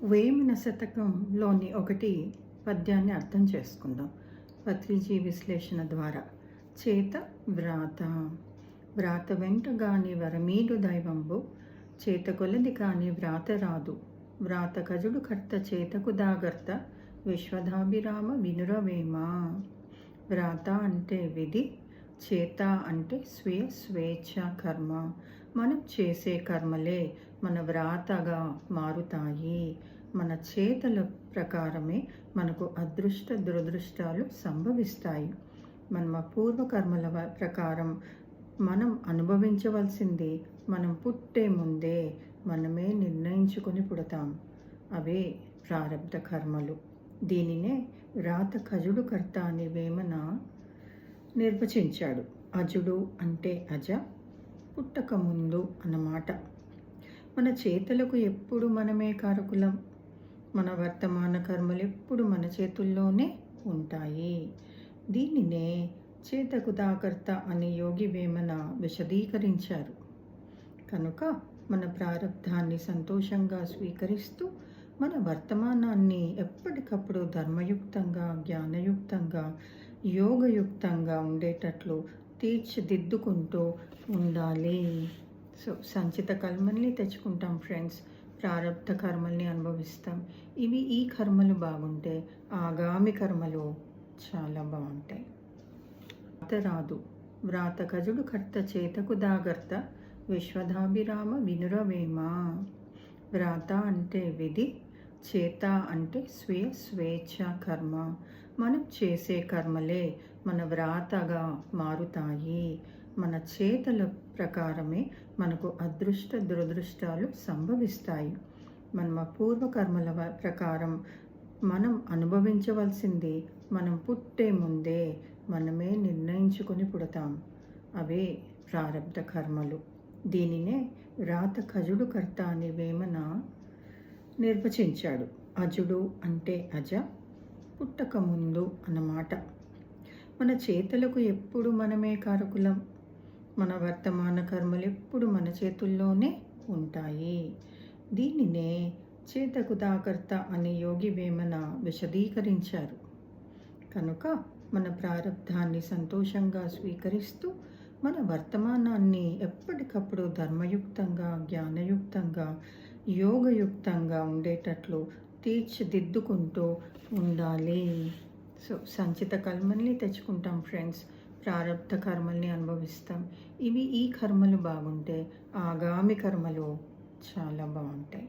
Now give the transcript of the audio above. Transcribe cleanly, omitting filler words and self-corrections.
వేమన శతకంలోని ఒకటి పద్యాన్ని అర్థం చేసుకుందాం పత్రిజీ విశ్లేషణ ద్వారా. చేత వ్రాత, వ్రాత వెంట గాని వరమీడు దైవంబు, చేత కొలది కాని వ్రాత రాదు. వ్రాత కజుడు కర్త చేతకు దాగర్త, విశ్వధాభిరామ వినురవేమ. వ్రాత అంటే విధి, చేత అంటే స్వీయ స్వేచ్ఛ కర్మ. మనం చేసే కర్మలే మన వ్రాతగా మారుతాయి. మన చేతల ప్రకారమే మనకు అదృష్ట దురదృష్టాలు సంభవిస్తాయి. మన పూర్వకర్మల ప్రకారం మనం అనుభవించవలసింది మనం పుట్టే ముందే మనమే నిర్ణయించుకొని పుడతాం. అవే ప్రారబ్ధ కర్మలు. దీనినే వ్రాత కజుడు కర్త అని వేమన నిర్వచించాడు. అజుడు అంటే అజ, పుట్టక ముందు అన్నమాట. మన చేతులకు ఎప్పుడు మనమే కారకులం. మన వర్తమాన కర్మలు ఎప్పుడు మన చేతుల్లోనే ఉంటాయి. దీనినే చేతకు దాకర్త అని యోగి వేమన విశదీకరించారు. కనుక మన ప్రారబ్ధాన్ని సంతోషంగా స్వీకరిస్తూ మన వర్తమానాన్ని ఎప్పటికప్పుడు ధర్మయుక్తంగా, జ్ఞానయుక్తంగా, యోగయుక్తంగా ఉండేటట్లు తీర్చిదిద్దుకుంటూ ఉండాలి. సంచిత కర్మల్ని తెచ్చుకుంటాం ఫ్రెండ్స్, ప్రారబ్ధ కర్మల్ని అనుభవిస్తాం. ఈ కర్మలు బాగుంటే ఆగామి కర్మలు చాలా బాగుంటాయి. వ్రాత రాదు, వ్రాత కజుడు కర్త చేతకు దాగర్త, విశ్వధాభిరామ వినురవేమ. వ్రాత అంటే విధి, చేత అంటే స్వీయ స్వేచ్ఛ కర్మ. మనం చేసే కర్మలే మన వ్రాతగా మారుతాయి. మన చేతల ప్రకారమే మనకు అదృష్ట దురదృష్టాలు సంభవిస్తాయి. మన పూర్వకర్మల ప్రకారం మనం అనుభవించవలసింది మనం పుట్టే ముందే మనమే నిర్ణయించుకొని పుడతాం. అవే ప్రారబ్ధ కర్మలు. దీనినే వ్రాత కజుడు కర్త అని వేమన నిర్వచించాడు. అజుడు అంటే అజ, పుట్టక ముందు అన్నమాట. మన చేతులకు ఎప్పుడు మనమే కారకులం. మన వర్తమాన కర్మలు ఎప్పుడు మన చేతుల్లోనే ఉంటాయి. దీనినే చేతకు దాకర్త అని యోగి వేమన విశదీకరించారు. కనుక మన ప్రారబ్ధాన్ని సంతోషంగా స్వీకరిస్తూ మన వర్తమానాన్ని ఎప్పటికప్పుడు ధర్మయుక్తంగా, జ్ఞానయుక్తంగా, యోగయుక్తంగా ఉండేటట్లు తీర్చిదిద్దుకుంటూ ఉండాలి. సంచిత కర్మల్ని తెచ్చుకుంటాం ఫ్రెండ్స్, ప్రారబ్ధ కర్మల్ని అనుభవిస్తాం. ఈ కర్మలు బాగుంటే ఆగామి కర్మలు చాలా బాగుంటాయి.